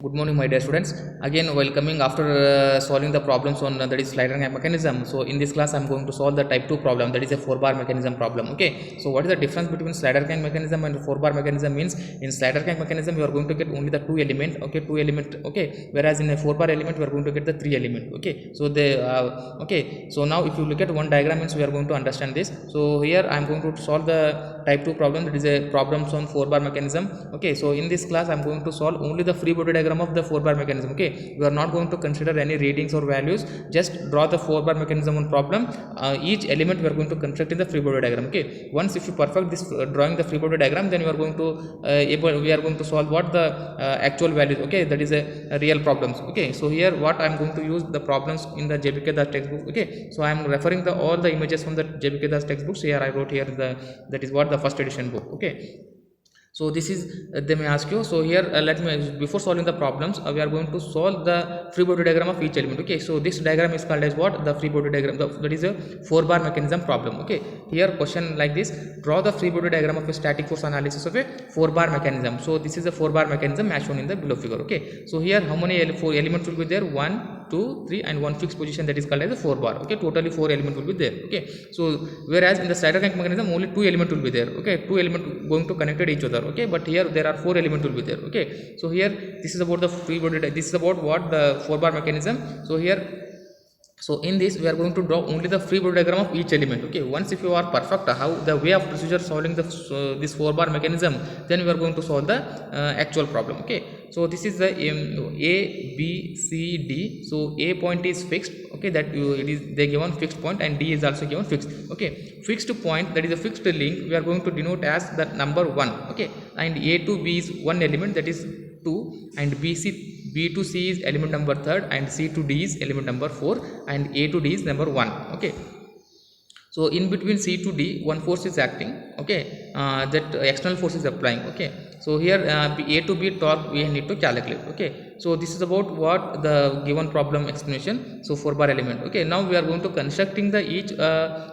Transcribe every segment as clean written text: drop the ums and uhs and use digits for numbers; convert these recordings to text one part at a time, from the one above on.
Good morning, my dear students. Again, welcoming after solving the problems on that is slider gang mechanism. So, in this class, I am going to solve the type 2 problem, that is a 4-bar mechanism problem. Okay. So, what is the difference between slider gang mechanism and 4-bar mechanism? Means in slider gang mechanism, you are going to get only the 2 element. Okay, 2 element. Okay. Whereas in a 4-bar element, we are going to get the 3 element. Okay. So, okay. So now, if you look at one diagram, means we are going to understand this. So here, I am going to solve the type 2 problem, that is a problems on 4-bar mechanism. Okay. So in this class, I am going to solve only the free body diagram of the 4-bar mechanism. Okay, we are not going to consider any readings or values, just draw the 4-bar mechanism on problem. Each element we are going to construct in the free body diagram. Okay, once if you perfect this drawing the free body diagram, then you are going to we are going to solve what the actual values. Okay, that is a real problems. Okay, so here what I am going to use the problems in the JBK Das textbook. Okay, so I am referring the all the images from the JBK Das textbooks. Here I wrote here that is what the first edition book. Okay, so this is they may ask you. So here let me, before solving the problems, we are going to solve the free body diagram of each element. Okay, so this diagram is called as what? The free body diagram. That is a 4-bar mechanism problem. Okay, here question like this: draw the free body diagram of a static force analysis of a 4-bar mechanism. So this is a 4-bar mechanism as shown in the below figure. Okay, so here how many four elements will be there? 1, 2, 3 and one fixed position, that is called as a 4-bar. Okay, totally 4 elements will be there. Okay, so whereas in the slider gang mechanism only 2 elements will be there. Okay, 2 elements going to connected each other. Okay, but here there are 4 elements will be there. Okay, so here this is about the free body, this is about what the 4-bar mechanism. So here, so in this we are going to draw only the free body diagram of each element. Okay, once if you are perfect how the way of procedure solving the this 4-bar mechanism, then we are going to solve the actual problem. Okay, so this is the A, B, C, D. So A point is fixed. Okay, that it is they given fixed point, and D is also given fixed. Okay, fixed point, that is a fixed link, we are going to denote as the number 1. Okay, and A to B is one element, that is 2, and B to C is element number 3rd, and C to D is element number 4, and A to D is number 1. Okay, so in between C to D one force is acting. Okay, that external force is applying. Okay, so here A to B torque we need to calculate. Okay, so this is about what the given problem explanation. So 4-bar element. Okay, now we are going to constructing the each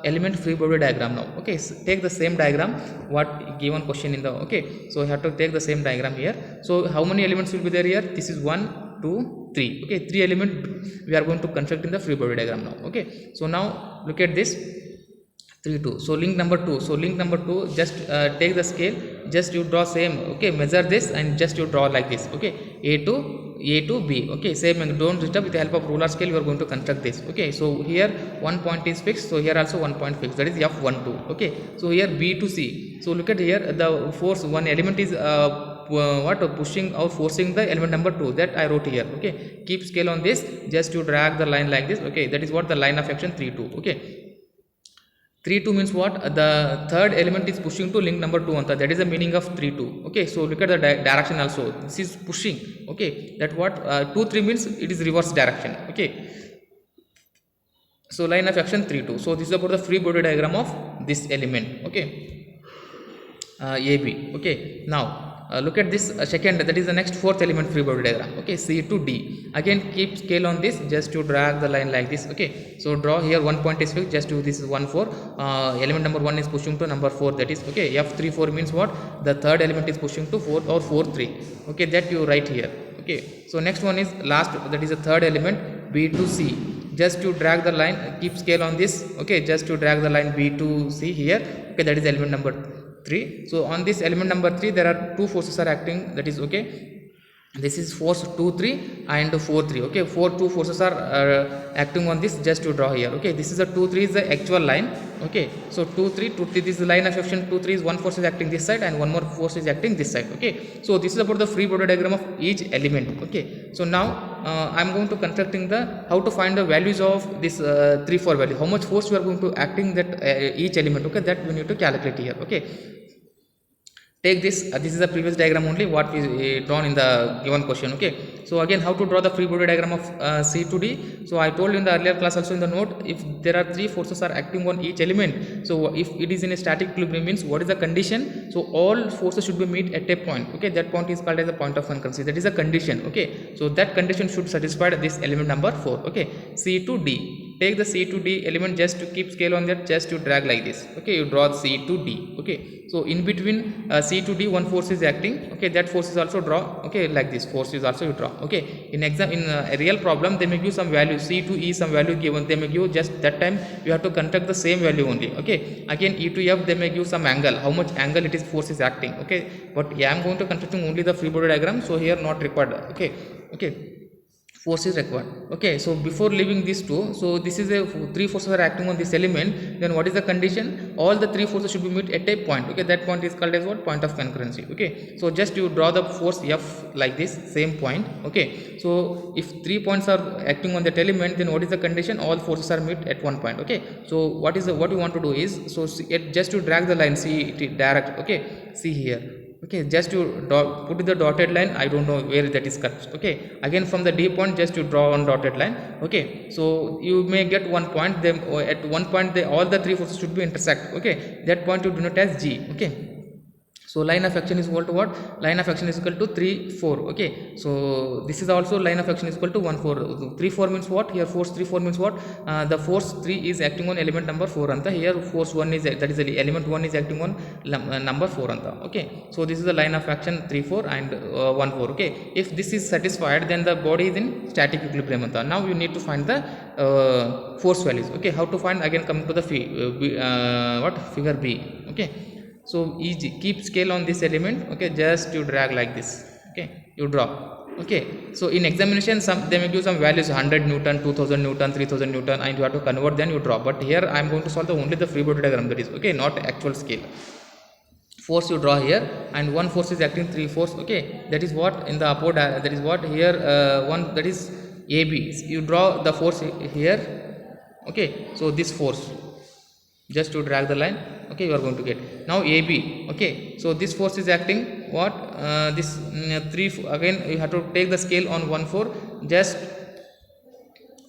element free body diagram now. Okay, so take the same diagram what given question in the. Okay, so you have to take the same diagram here. So how many elements will be there here? This is 1, 2, 3. Okay, 3 element we are going to construct in the free body diagram now. Okay, so now look at this 3, 2. So link number 2. So link number 2, just take the scale, just you draw same. Okay, measure this and just you draw like this. Okay, A to B. Okay, same, don't disturb. With the help of ruler scale you are going to construct this. Okay, so here one point is fixed, so here also one point fixed, that is F12. Okay, so here B to C. So look at here the force, one element is pushing or forcing the element number 2, that I wrote here. Okay, keep scale on this, just you drag the line like this. Okay, that is what the line of action 3, 2. Okay, 3, 2 means what? The third element is pushing to link number 2 on that is the meaning of 3, 2. Okay, so look at the direction also, this is pushing. Okay, that what 2, 3 means it is reverse direction. Okay, so line of action 3, 2. So this is about the free body diagram of this element. Okay, AB. Okay, now look at this second, that is the next 4th element free body diagram. Okay, C to D. Again keep scale on this, just to drag the line like this. Okay, so draw here one point is fixed, just to this is 1, 4. Element number 1 is pushing to number 4, that is okay. F3, 4 means what? The third element is pushing to 4 or 4, 3. Okay, that you write here. Okay, so next one is last, that is the third element B to C. Just to drag the line, keep scale on this. Okay, just to drag the line B to C here. Okay, that is element number 3. So on this element number 3 there are 2 forces are acting, that is okay, this is force 2, 3 and 4, 3. Okay, 2 forces are acting on this, just to draw here. Okay, this is a 2, 3 is the actual line. Okay, so 2, 3, this is the line of action 2, 3 is one force is acting this side and one more force is acting this side. Okay, so this is about the free body diagram of each element. Okay, so now I am going to constructing the how to find the values of this 3, 4 value, how much force we are going to acting that each element. Okay, that we need to calculate here. Okay, take this, this is the previous diagram only what we drawn in the given question. Okay, so again how to draw the free body diagram of C to D. So I told you in the earlier class also in the note, if there are 3 forces are acting on each element, so if it is in a static equilibrium means what is the condition? So all forces should be meet at a point. Okay, that point is called as a point of concurrency, that is a condition. Okay, so that condition should satisfy this element number 4. Okay, C to D. take the C to D element, just to keep scale on that, just to drag like this. Okay, you draw C to D. Okay, so in between C to D one force is acting. Okay, that force is also draw. Okay, like this force is also you draw. Okay, in a real problem they may give some value C to E, some value given, they may give, just that time you have to construct the same value only. Okay, again E to F they may give some angle, how much angle it is force is acting. Okay, but yeah, I am going to constructing only the free body diagram, so here not required. Okay, force is required. Okay, so before leaving these two, so this is a three forces are acting on this element, then what is the condition? All the three forces should be met at a point. Okay, that point is called as what? Point of concurrency. Okay, so just you draw the force F like this, same point. Okay, so if 3 points are acting on that element, then what is the condition? All forces are met at one point. Okay, so what you want to do is, so just to drag the line, see it direct. Okay, see here. Okay, just you put the dotted line, I don't know where that is cut. Okay, again from the D point, just to draw one dotted line. Okay, so you may get one point, them at one point all the three forces should be intersect. Okay, that point you denote as G. Okay, so line of action is equal to what? Line of action is equal to 3 4. Okay, so this is also line of action is equal to 1 4. 3 4 means what? Here force 3 4 means what? The force 3 is acting on element number 4 anta. Here force 1 is, that is the element 1 is acting on number 4 anta. Okay, so this is the line of action 3 4 and 1 4. Okay, if this is satisfied, then the body is in static equilibrium anta. Now you need to find the force values. Okay, how to find? Again come to the figure B. Okay, so easy, keep scale on this element. Okay, just you drag like this. Okay, you draw. Okay, so in examination they may give some values, 100 Newton, 2000 Newton, 3000 Newton, and you have to convert, then you draw. But here I am going to solve only the free body diagram, that is okay, not actual scale. Force you draw here, and one force is acting 3 force. Okay, that is what in the upward, that is what here one, that is AB. You draw the force here. Okay, so this force, just to drag the line. Okay, you are going to get now AB. Okay, so this force is acting what? This 3, again you have to take the scale on 1 4, just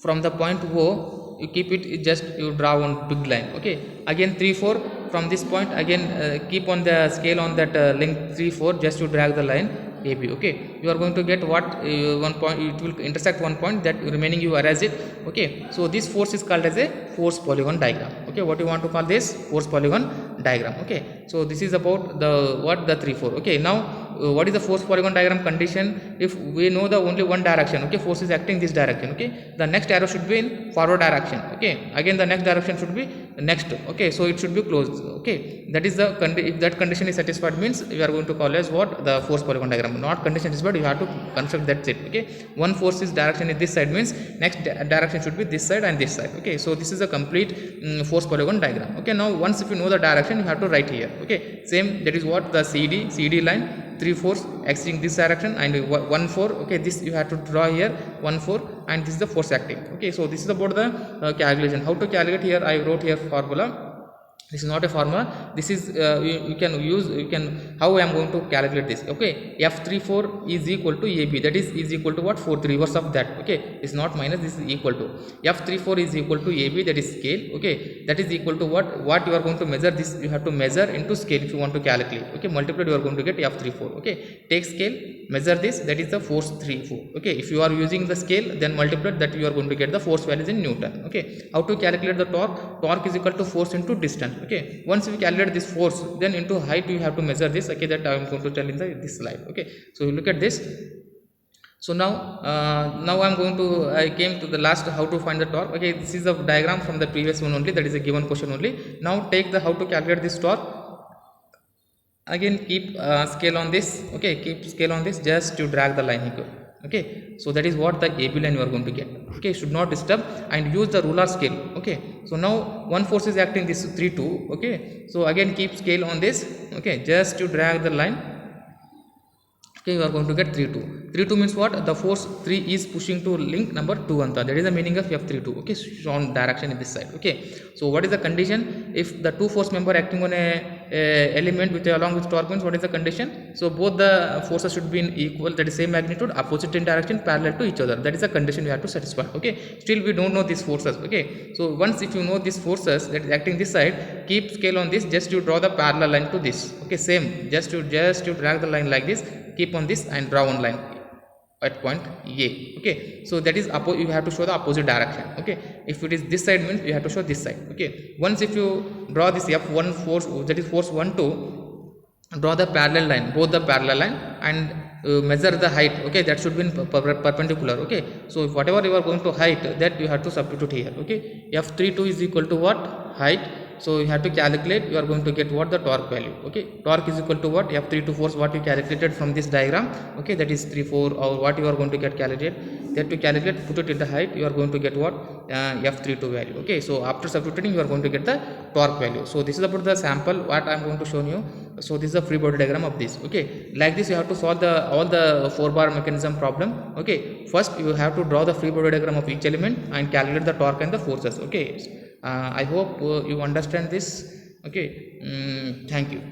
from the point O you keep it, just you draw one big line. Okay, again 3 4 from this point, again keep on the scale on that length 3 4, just to drag the line AB. Okay, you are going to get what? One point, it will intersect one point, that remaining you erase it. Okay, so this force is called as a force polygon diagram. Okay, what you want to call this? Force polygon diagram. Okay, so this is about the the 3 4. Okay, now what is the force polygon diagram condition? If we know the only one direction, okay, force is acting this direction. Okay, the next arrow should be in forward direction. Okay, again the next direction should be next. Okay, so it should be closed. Okay, that is the if that condition is satisfied, means we are going to call as what? The force polygon diagram. Not condition is, but you have to construct that set. Okay, one force is direction is this side, means next direction should be this side and this side. Okay, so this is a complete force polygon diagram. Okay, now once if you know the direction, you have to write here. Okay, same, that is what? The CD line, 3 force acting this direction, and 1 4. Okay, this you have to draw here 1 4, and this is the force acting. Okay, so this is about the calculation. How to calculate? Here I wrote here formula. This is not a formula, this is you can use, how I am going to calculate this. Okay, F34 is equal to AB, that is equal to what? 4 3 reverse of that. Okay, it's not minus, this is equal to F34 is equal to AB, that is scale. Okay, that is equal to what you are going to measure, this you have to measure into scale if you want to calculate. Okay, multiplied you are going to get F34. Okay, take scale, measure this, that is the force 3 4. Okay, if you are using the scale, then multiplied, that you are going to get the force values in Newton. Okay, how to calculate the torque? Torque is equal to force into distance. Okay, once we calculate this force, then into height you have to measure this. Okay, that I am going to tell in this slide. Okay, so you look at this. So now I am going to, I came to the last, how to find the torque. Okay, this is a diagram from the previous one only, that is a given question only. Now take the how to calculate this torque. Again keep scale on this. Okay, keep scale on this, just to drag the line here. Okay, so that is what the AB line you are going to get. Okay, should not disturb, and use the ruler scale. Okay, so now one force is acting this 3 2. Okay, so again keep scale on this. Okay, just to drag the line. Okay, you are going to get 3 2. 3 2 means what? The force 3 is pushing to link number 2 anta. That is the meaning of F32. Okay, shown direction in this side. Okay, so what is the condition? If the two force member acting on a element with along with torque, means what is the condition? So both the forces should be in equal, that is same magnitude, opposite in direction, parallel to each other. That is the condition we have to satisfy. Okay, still we don't know these forces. Okay, so once if you know these forces that is acting this side, keep scale on this, just to draw the parallel line to this. Okay, same, just to drag the line like this, keep on this and draw one line. at point A. Okay, so that is you have to show the opposite direction. Okay, if it is this side means you have to show this side. Okay, once if you draw this F1 force, that is force 1 2, draw the parallel line, both the parallel line, and measure the height. Okay, that should be in perpendicular. Okay, so if whatever you are going to height, that you have to substitute here. Okay, F32 is equal to what? Height. So you have to calculate, you are going to get what? The torque value. Okay, torque is equal to what? F32 force, what you calculated from this diagram. Okay, that is 3 4, or what you are going to get calculated, that to calculate, put it in the height, you are going to get what? F32 value. Okay, so after substituting, you are going to get the torque value. So this is about the sample what I am going to show you. So this is a free body diagram of this. Okay, like this you have to solve the all the 4-bar mechanism problem. Okay, first you have to draw the free body diagram of each element and calculate the torque and the forces. Okay, I hope you understand this. Okay, thank you.